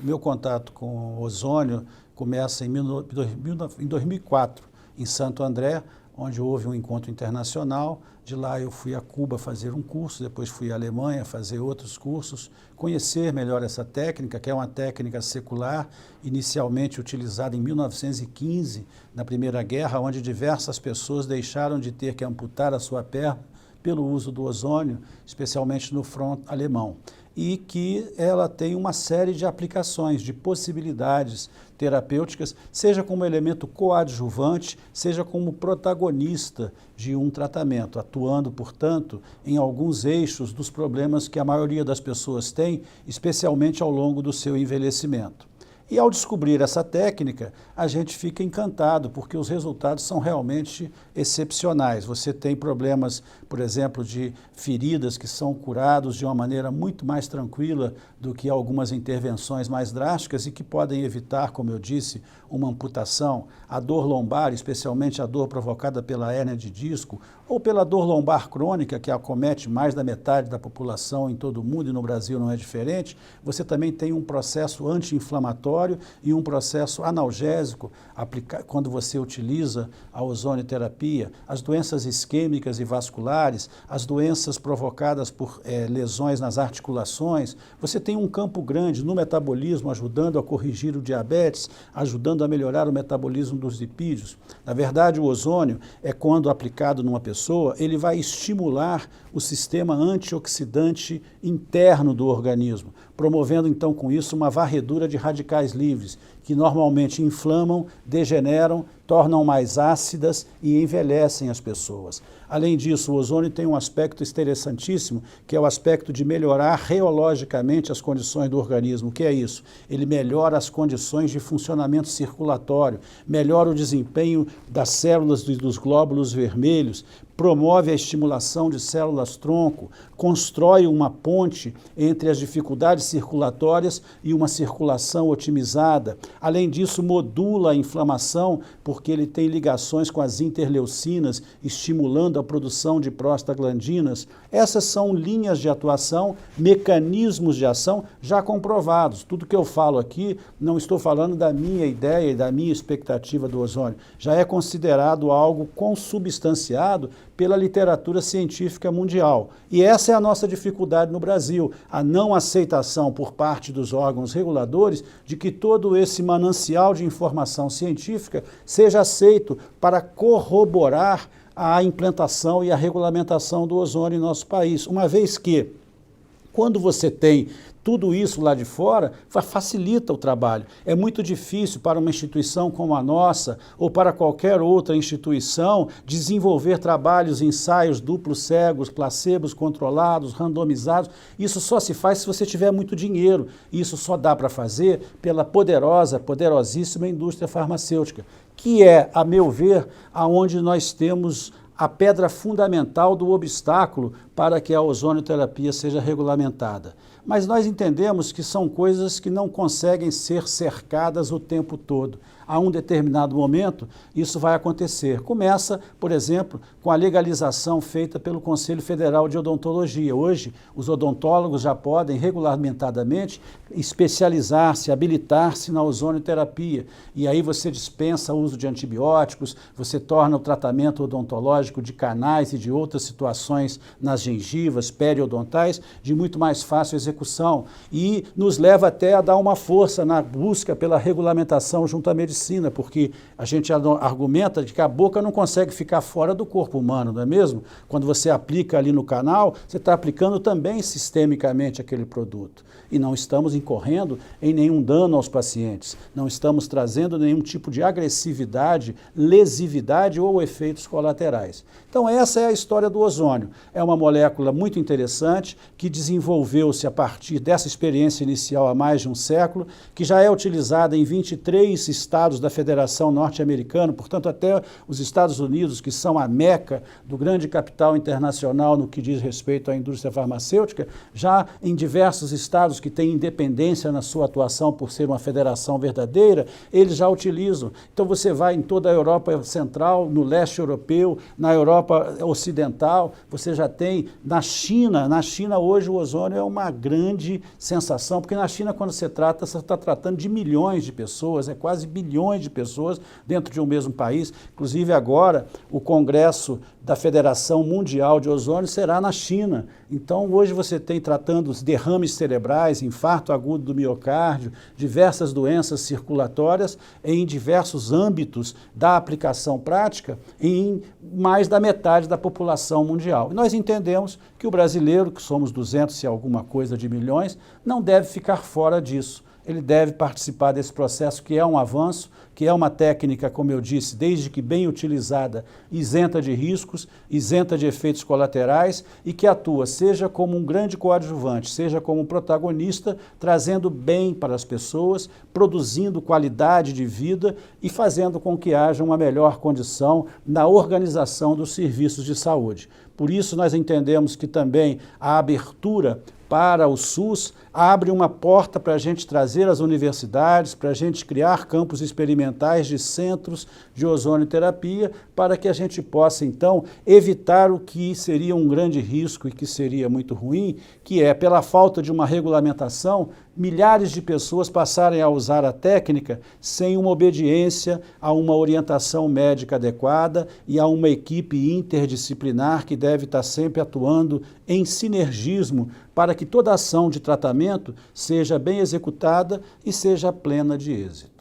meu contato com o ozônio começa em 2004, em Santo André, onde houve um encontro internacional. De lá eu fui a Cuba fazer um curso, depois fui à Alemanha fazer outros cursos, conhecer melhor essa técnica, que é uma técnica secular, inicialmente utilizada em 1915, na Primeira Guerra, onde diversas pessoas deixaram de ter que amputar a sua perna pelo uso do ozônio, especialmente no front alemão. E que ela tem uma série de aplicações, de possibilidades terapêuticas, seja como elemento coadjuvante, seja como protagonista de um tratamento, atuando, portanto, em alguns eixos dos problemas que a maioria das pessoas tem, especialmente ao longo do seu envelhecimento. E ao descobrir essa técnica, a gente fica encantado, porque os resultados são realmente excepcionais. Você tem problemas, por exemplo, de feridas que são curados de uma maneira muito mais tranquila do que algumas intervenções mais drásticas e que podem evitar, como eu disse, uma amputação. A dor lombar, especialmente a dor provocada pela hérnia de disco, ou pela dor lombar crônica, que acomete mais da metade da população em todo o mundo e no Brasil não é diferente, você também tem um processo anti-inflamatório e um processo analgésico quando você utiliza a ozonioterapia. As doenças isquêmicas e vasculares, as doenças provocadas por lesões nas articulações, você tem um campo grande no metabolismo, ajudando a corrigir o diabetes, ajudando a melhorar o metabolismo dos lipídios. Na verdade, o ozônio é quando aplicado numa pessoa, ele vai estimular o sistema antioxidante interno do organismo, promovendo então com isso uma varredura de radicais livres, que normalmente inflamam, degeneram, tornam mais ácidas e envelhecem as pessoas. Além disso, o ozônio tem um aspecto interessantíssimo, que é o aspecto de melhorar reologicamente as condições do organismo. O que é isso? Ele melhora as condições de funcionamento circulatório, melhora o desempenho das células dos glóbulos vermelhos, promove a estimulação de células-tronco, constrói uma ponte entre as dificuldades circulatórias e uma circulação otimizada. Além disso, modula a inflamação, porque ele tem ligações com as interleucinas, estimulando a produção de prostaglandinas. Essas são linhas de atuação, mecanismos de ação já comprovados. Tudo que eu falo aqui, não estou falando da minha ideia e da minha expectativa do ozônio. Já é considerado algo consubstanciado pela literatura científica mundial. E essa é a nossa dificuldade no Brasil, a não aceitação por parte dos órgãos reguladores de que todo esse manancial de informação científica seja aceito para corroborar a implantação e a regulamentação do ozônio em nosso país, uma vez que, quando você tem tudo isso lá de fora, facilita o trabalho. É muito difícil para uma instituição como a nossa, ou para qualquer outra instituição, desenvolver trabalhos, ensaios duplos cegos, placebos controlados, randomizados. Isso só se faz se você tiver muito dinheiro. Isso só dá para fazer pela poderosíssima indústria farmacêutica, que é, a meu ver, aonde nós temos a pedra fundamental do obstáculo para que a ozonioterapia seja regulamentada. Mas nós entendemos que são coisas que não conseguem ser cercadas o tempo todo. A um determinado momento, isso vai acontecer. Começa, por exemplo, com a legalização feita pelo Conselho Federal de Odontologia. Hoje, os odontólogos já podem regulamentadamente especializar-se, habilitar-se na ozonioterapia. E aí você dispensa o uso de antibióticos, você torna o tratamento odontológico de canais e de outras situações nas gengivas, periodontais, de muito mais fácil execução. E nos leva até a dar uma força na busca pela regulamentação junto à medicina, porque a gente argumenta de que a boca não consegue ficar fora do corpo humano, não é mesmo? Quando você aplica ali no canal, você está aplicando também sistemicamente aquele produto. E não estamos incorrendo em nenhum dano aos pacientes, não estamos trazendo nenhum tipo de agressividade, lesividade ou efeitos colaterais. Então essa é a história do ozônio. É uma molécula muito interessante que desenvolveu-se a partir dessa experiência inicial há mais de um século, que já é utilizada em 23 estados da Federação Norte-Americana, portanto até os Estados Unidos, que são a meca do grande capital internacional no que diz respeito à indústria farmacêutica, já em diversos estados que têm independência na sua atuação por ser uma federação verdadeira, eles já utilizam. Então você vai em toda a Europa Central, no leste europeu, na Europa Ocidental, você já tem na China hoje o ozônio é uma grande grande sensação, porque na China, quando você está tratando de milhões de pessoas, quase bilhões de pessoas dentro de um mesmo país. Inclusive agora, o Congresso da Federação Mundial de Ozônio será na China. Então, hoje você tem tratando os derrames cerebrais, infarto agudo do miocárdio, diversas doenças circulatórias em diversos âmbitos da aplicação prática em mais da metade da população mundial. E nós entendemos que o brasileiro, que somos 200 e alguma coisa de milhões, não deve ficar fora disso. Ele deve participar desse processo, que é um avanço, que é uma técnica, como eu disse, desde que bem utilizada, isenta de riscos, isenta de efeitos colaterais e que atua, seja como um grande coadjuvante, seja como um protagonista, trazendo bem para as pessoas, produzindo qualidade de vida e fazendo com que haja uma melhor condição na organização dos serviços de saúde. Por isso, nós entendemos que também a abertura para o SUS abre uma porta para a gente trazer as universidades, para a gente criar campos experimentais de centros de ozonioterapia, para que a gente possa, então, evitar o que seria um grande risco e que seria muito ruim, que é, pela falta de uma regulamentação, milhares de pessoas passarem a usar a técnica sem uma obediência a uma orientação médica adequada e a uma equipe interdisciplinar que deve estar sempre atuando em sinergismo para que toda ação de tratamento seja bem executada e seja plena de êxito.